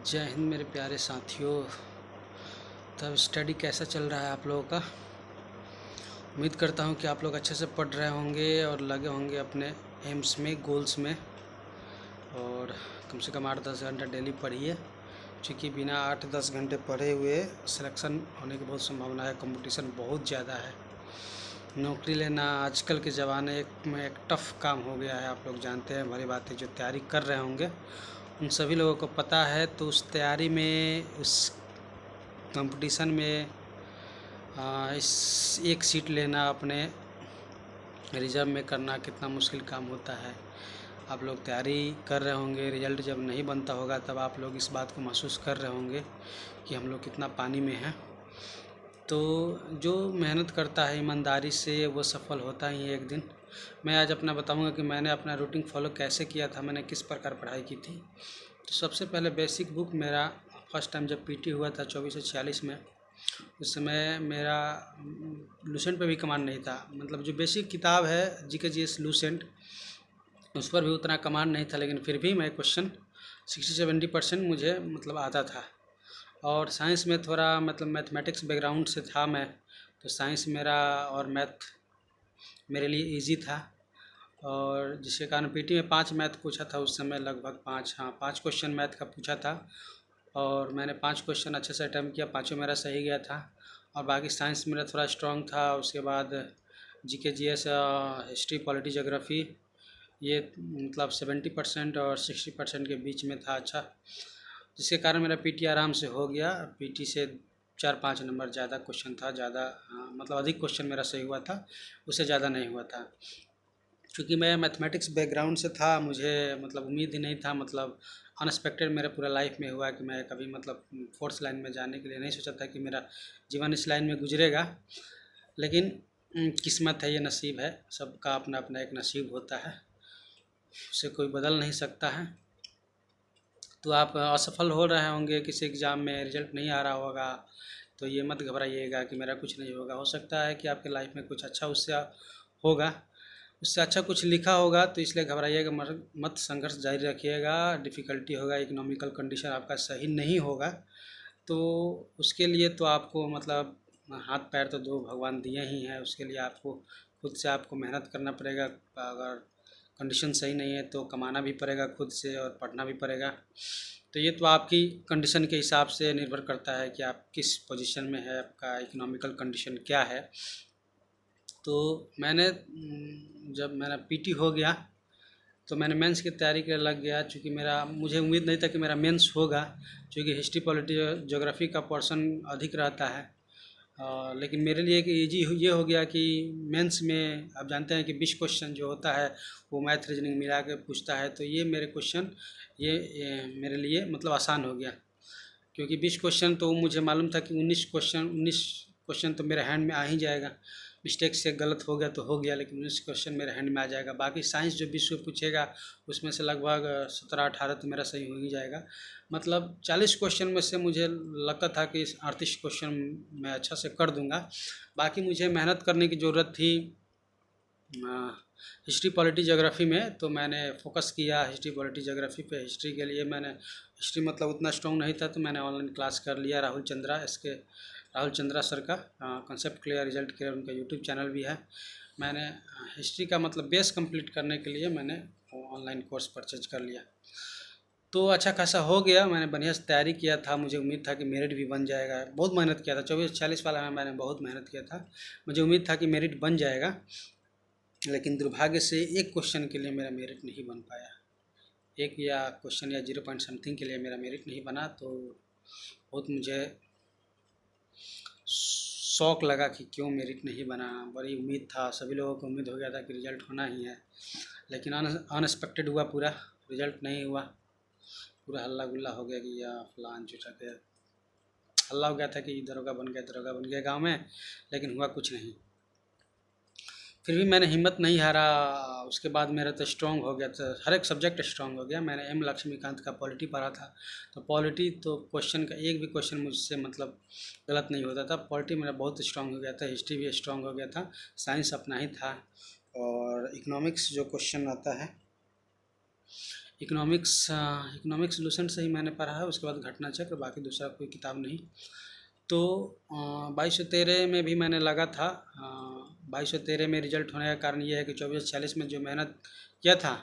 जय हिंद मेरे प्यारे साथियों। तब स्टडी कैसा चल रहा है आप लोगों का? उम्मीद करता हूँ कि आप लोग अच्छे से पढ़ रहे होंगे और लगे होंगे अपने एम्स में, गोल्स में। और कम से कम 8-10 घंटा डेली पढ़िए, क्योंकि बिना 8-10 घंटे पढ़े हुए सिलेक्शन होने की बहुत संभावना है। कंपटीशन बहुत ज़्यादा है। नौकरी लेना आजकल के ज़माने में एक टफ़ काम हो गया है। आप लोग जानते हैं, हमारी बातें जो तैयारी कर रहे होंगे उन सभी लोगों को पता है। तो उस तैयारी में, उस कंपटीशन में इस एक सीट लेना अपने रिजर्व में करना कितना मुश्किल काम होता है। आप लोग तैयारी कर रहे होंगे, रिजल्ट जब नहीं बनता होगा तब आप लोग इस बात को महसूस कर रहे होंगे कि हम लोग कितना पानी में हैं। तो जो मेहनत करता है ईमानदारी से वो सफल होता ही है एक दिन। मैं आज अपना बताऊंगा कि मैंने अपना रूटीन फॉलो कैसे किया था, मैंने किस प्रकार पढ़ाई की थी। तो सबसे पहले बेसिक बुक मेरा फर्स्ट टाइम जब पीटी हुआ था 2446 में, उस समय मेरा लूसेंट पे भी कमांड नहीं था। मतलब जो बेसिक किताब है जीके जीएस लूसेंट, उस पर भी उतना कमांड नहीं था, लेकिन फिर भी मैं क्वेश्चन 60-70% मुझे मतलब आता था। और साइंस में थोड़ा मतलब मैथमेटिक्स बैकग्राउंड से था मैं, तो साइंस मेरा और मैथ मेरे लिए इजी था। और जिसके कारण पीटी में 5 मैथ पूछा था उस समय, लगभग 5 क्वेश्चन मैथ का पूछा था। और मैंने 5 क्वेश्चन अच्छे से अटैम्प्ट किया, पाँचों मेरा सही गया था। और बाकी साइंस मेरा थोड़ा स्ट्रॉन्ग था। उसके बाद GK GS, history, polity, geography, ये मतलब 70% और 60% के बीच में था अच्छा, जिसके कारण मेरा पीटी आराम से हो गया। पीटी से 4-5 नंबर ज़्यादा क्वेश्चन था, ज़्यादा मतलब अधिक क्वेश्चन मेरा सही हुआ था, उससे ज़्यादा नहीं हुआ था। क्योंकि मैं मैथमेटिक्स बैकग्राउंड से था, मुझे मतलब उम्मीद ही नहीं था, मतलब अनएक्सपेक्टेड मेरे पूरा लाइफ में हुआ कि मैं कभी मतलब फोर्स लाइन में जाने के लिए नहीं सोचा था कि मेरा जीवन इस लाइन में गुजरेगा। लेकिन किस्मत है, ये नसीब है, सबका अपना अपना एक नसीब होता है, उसे कोई बदल नहीं सकता है। तो आप असफल हो रहे होंगे किसी एग्ज़ाम में, रिजल्ट नहीं आ रहा होगा, तो ये मत घबराइएगा कि मेरा कुछ नहीं होगा। हो सकता है कि आपके लाइफ में कुछ अच्छा उससे होगा, उससे अच्छा कुछ लिखा होगा, तो इसलिए घबराइएगा मत, संघर्ष जारी रखिएगा। डिफ़िकल्टी होगा, इकोनॉमिकल कंडीशन आपका सही नहीं होगा, तो उसके लिए तो आपको मतलब हाथ पैर तो दो भगवान दिए ही हैं, उसके लिए आपको खुद से आपको मेहनत करना पड़ेगा। अगर कंडीशन सही नहीं है तो कमाना भी पड़ेगा खुद से और पढ़ना भी पड़ेगा। तो ये तो आपकी कंडीशन के हिसाब से निर्भर करता है कि आप किस पोजीशन में है, आपका इकोनॉमिकल कंडीशन क्या है। तो मैंने जब मेरा पीटी हो गया तो मैंने मेंस की तैयारी के लिए लग गया, क्योंकि मुझे उम्मीद नहीं था कि मेरा मेंस होगा, क्योंकि हिस्ट्री, पॉलिटी, ज्योग्राफी का पोर्शन अधिक रहता है। लेकिन मेरे लिए कि ये हो गया कि मेंस में आप जानते हैं कि 20 क्वेश्चन जो होता है वो मैथ रीजनिंग मिला के पूछता है। तो ये मेरे क्वेश्चन, ये मेरे लिए मतलब आसान हो गया, क्योंकि 20 क्वेश्चन तो मुझे मालूम था कि 19 क्वेश्चन तो मेरे हैंड में आ ही जाएगा। मिस्टेक से गलत हो गया तो हो गया, लेकिन 19 क्वेश्चन मेरे हैंड में आ जाएगा। बाकी साइंस जो 20 में पूछेगा उसमें से लगभग 17-18 तो मेरा सही हो ही जाएगा। मतलब 40 क्वेश्चन में से मुझे लगता था कि 38 क्वेश्चन मैं अच्छा से कर दूंगा। बाकी मुझे मेहनत करने की ज़रूरत थी हिस्ट्री, पॉलिटी, ज्योग्राफी में, तो मैंने फोकस किया हिस्ट्री, पॉलिटी, ज्योग्राफी पे। हिस्ट्री के लिए मैंने, हिस्ट्री मतलब उतना स्ट्रॉन्ग नहीं था, तो मैंने ऑनलाइन क्लास कर लिया राहुल चंद्रा सर का, कॉन्सेप्ट क्लियर रिजल्ट क्लियर, उनका यूट्यूब चैनल भी है। मैंने हिस्ट्री का मतलब बेस कंप्लीट करने के लिए मैंने ऑनलाइन कोर्स परचेज कर लिया। तो अच्छा खासा हो गया, मैंने बढ़िया से तैयारी किया था, मुझे उम्मीद था कि मेरिट भी बन जाएगा। बहुत मेहनत किया था, 24-40 वाला में मैंने बहुत मेहनत किया था, मुझे उम्मीद था कि मेरिट बन जाएगा। लेकिन दुर्भाग्य से एक क्वेश्चन के लिए मेरा मेरिट नहीं बन पाया। एक या क्वेश्चन या 0 पॉइंट समथिंग के लिए मेरा मेरिट नहीं बना, तो बहुत मुझे शौक लगा कि क्यों मेरिट नहीं बना। बड़ी उम्मीद था, सभी लोगों को उम्मीद हो गया था कि रिज़ल्ट होना ही है, लेकिन अनएक्सपेक्टेड हुआ पूरा, रिज़ल्ट नहीं हुआ। पूरा हल्ला गुल्ला हो गया कि या फलान चूचा के, हल्ला हो गया था कि दरोगा बन गया गाँव में, लेकिन हुआ कुछ नहीं। फिर भी मैंने हिम्मत नहीं हारा। उसके बाद मेरा तो स्ट्रॉन्ग हो गया था, हर एक सब्जेक्ट स्ट्रॉन्ग हो गया। मैंने एम लक्ष्मीकांत का पॉलिटी पढ़ा था, तो पॉलिटी तो क्वेश्चन का एक भी क्वेश्चन मुझसे मतलब गलत नहीं होता था। पॉलिटी मेरा बहुत स्ट्रॉन्ग हो गया था, हिस्ट्री भी स्ट्रॉन्ग हो गया था, साइंस अपना ही था। और इकोनॉमिक्स जो क्वेश्चन आता है, इकोनॉमिक्स लूसेंट से ही मैंने पढ़ा है, उसके बाद घटना चक्र, बाकी दूसरा कोई किताब नहीं। तो 2213 में भी मैंने लगा था। 2213 में रिजल्ट होने का कारण ये है कि 2446 में जो मेहनत किया था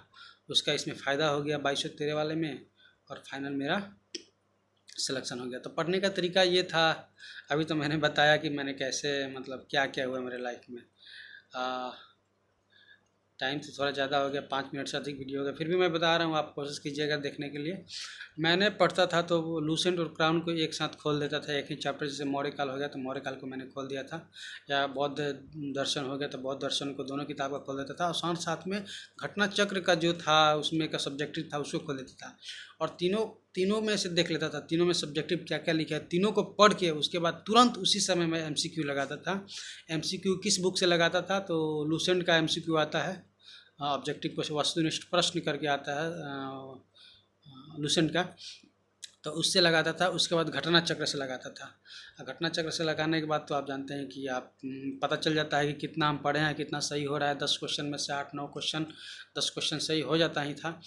उसका इसमें फ़ायदा हो गया 2213 वाले में, और फाइनल मेरा सिलेक्शन हो गया। तो पढ़ने का तरीका ये था। अभी तो मैंने बताया कि मैंने कैसे मतलब क्या क्या हुआ मेरे लाइफ में। टाइम तो थोड़ा ज़्यादा हो गया, 5 मिनट से अधिक वीडियो हो गया, फिर भी मैं बता रहा हूँ, आप कोशिश कीजिएगा देखने के लिए। मैंने पढ़ता था तो लूसेंट और क्राउन को एक साथ खोल देता था, एक ही चैप्टर। जैसे मौर्य काल हो गया तो मौर्य काल को मैंने खोल दिया था, या बौद्ध दर्शन हो गया तो बौद्ध दर्शन को, दोनों किताब का खोल देता था। और साथ साथ में घटना चक्र का जो था उसमें का सब्जेक्टिव था उसको खोल देता था, और तीनों में से देख लेता था, तीनों में सब्जेक्टिव क्या क्या लिखा है, तीनों को पढ़ के उसके बाद तुरंत उसी समय मैं MCQ लगाता था। MCQ किस बुक से लगाता था? तो लूसेंट का MCQ आता है, ऑब्जेक्टिव क्वेश्चन, वस्तुनिष्ठ प्रश्न करके आता है लूसेंट का, तो उससे लगाता था। उसके बाद घटना चक्र से लगाता था। घटना चक्र से लगाने के बाद तो आप जानते हैं कि आप पता चल जाता है कि कितना हम पढ़े हैं, कितना सही हो रहा है। 10 क्वेश्चन में से 8-9 क्वेश्चन, 10 क्वेश्चन सही हो जाता ही था।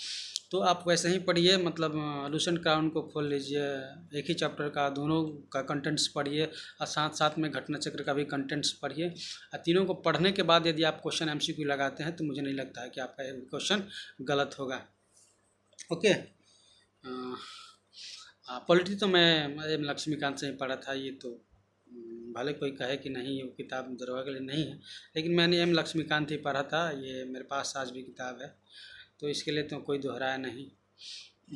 तो आप वैसे ही पढ़िए, मतलब लूसेंट क्राउन को खोल लीजिए, एक ही चैप्टर का दोनों का कंटेंट्स पढ़िए, और साथ साथ में घटना चक्र का भी कंटेंट्स पढ़िए। और तीनों को पढ़ने के बाद यदि आप क्वेश्चन MCQ लगाते हैं तो मुझे नहीं लगता है कि आपका एक क्वेश्चन गलत होगा। ओके। पॉलिटी तो मैं एम लक्ष्मीकांत से ही पढ़ा था। ये तो भले कोई कहे कि नहीं वो किताब दरोगा के लिए नहीं है, लेकिन मैंने एम लक्ष्मीकांत ही पढ़ा था। ये मेरे पास आज भी किताब है, तो इसके लिए तो कोई दोहराया नहीं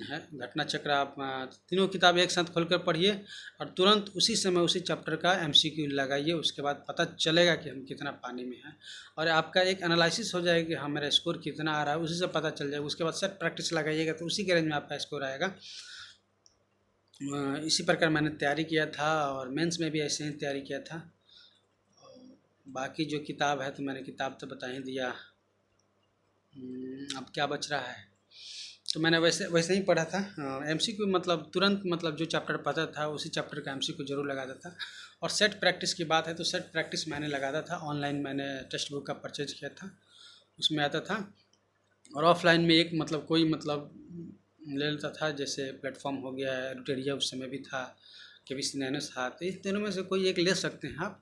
है। घटना चक्र आप तीनों किताब एक साथ खोलकर पढ़िए, और तुरंत उसी समय उसी चैप्टर का MCQ लगाइए। उसके बाद पता चलेगा कि हम कितना पानी में हैं, और आपका एक एनालिसिस हो जाएगा कि हाँ मेरा स्कोर कितना आ रहा है, उसी से पता चल जाएगा। उसके बाद सेट प्रैक्टिस लगाइएगा तो उसी के रेंज में आपका स्कोर आएगा। इसी प्रकार मैंने तैयारी किया था, और मेंस में भी ऐसे ही तैयारी किया था। बाकी जो किताब है तो मैंने किताब तो बता ही दिया। अब क्या बच रहा है, तो मैंने वैसे ही पढ़ा था। MCQ मतलब तुरंत, मतलब जो चैप्टर पता था उसी चैप्टर का MCQ जरूर लगाता था। और सेट प्रैक्टिस की बात है तो सेट प्रैक्टिस मैंने लगाता था ऑनलाइन। मैंने टेक्स्ट बुक का परचेज किया था, उसमें आता था। और ऑफलाइन में एक मतलब कोई मतलब ले लेता था, जैसे प्लेटफॉर्म हो गया, एडिटोरिया उस समय भी था, KBC नैनो था। तो इस तीनों में से कोई एक ले सकते हैं आप।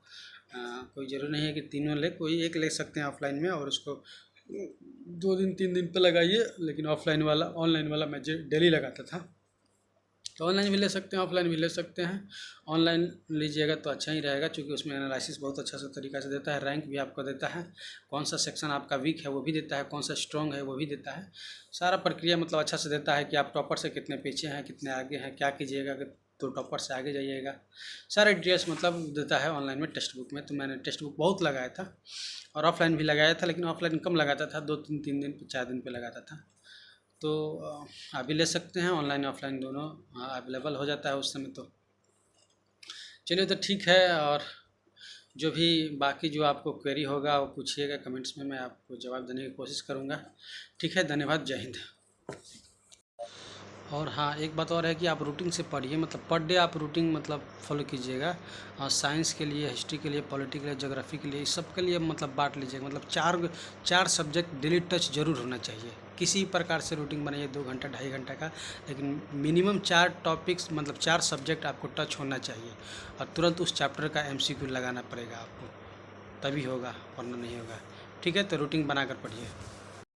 कोई ज़रूरी नहीं है कि तीनों ले, कोई एक ले सकते हैं ऑफलाइन में, और उसको 2 दिन 3 दिन पे लगाइए। लेकिन ऑनलाइन वाला मैं डेली लगाता था। तो ऑनलाइन भी ले सकते हैं, ऑफलाइन भी ले सकते हैं। ऑनलाइन लीजिएगा तो अच्छा ही रहेगा, क्योंकि उसमें एनालिसिस बहुत अच्छा सा तरीका से देता है। रैंक भी आपको देता है, कौन सा सेक्शन आपका वीक है वो भी देता है, कौन सा स्ट्रॉन्ग है वो भी देता है। सारा प्रक्रिया मतलब अच्छा से देता है कि आप टॉपर से कितने पीछे हैं, कितने आगे हैं, क्या कीजिएगा तो टॉपर से आगे जाइएगा। सारे डिटेल्स मतलब देता है ऑनलाइन में टेक्स्ट बुक में। तो मैंने टेक्स्ट बुक बहुत लगाया था, और ऑफलाइन भी लगाया था, लेकिन ऑफलाइन कम लगाता था, 2-3 दिन 4 दिन पे लगाता था। तो अभी ले सकते हैं, ऑनलाइन ऑफलाइन दोनों अवेलेबल हो जाता है उस समय। तो चलिए, तो ठीक है। और जो भी बाकी जो आपको क्वेरी होगा वो पूछिएगा कमेंट्स में, मैं आपको जवाब देने की कोशिश करूँगा। ठीक है, धन्यवाद, जय हिंद। और हाँ, एक बात और है कि आप रूटीन से पढ़िए, मतलब पर डे आप रूटीन मतलब फॉलो कीजिएगा। और साइंस के लिए, हिस्ट्री के लिए, पॉलिटी के लिए, ज्योग्राफी के लिए, इस सब के लिए मतलब बांट लीजिएगा। मतलब चार सब्जेक्ट डेली टच जरूर होना चाहिए। किसी प्रकार से रूटीन बनाइए, 2 घंटा 2.5 घंटा का, लेकिन मिनिमम 4 टॉपिक्स मतलब 4 सब्जेक्ट आपको टच होना चाहिए। और तुरंत उस चैप्टर का MCQ लगाना पड़ेगा आपको, तभी होगा, वरना नहीं होगा। ठीक है, तो रूटीन बनाकर पढ़िए।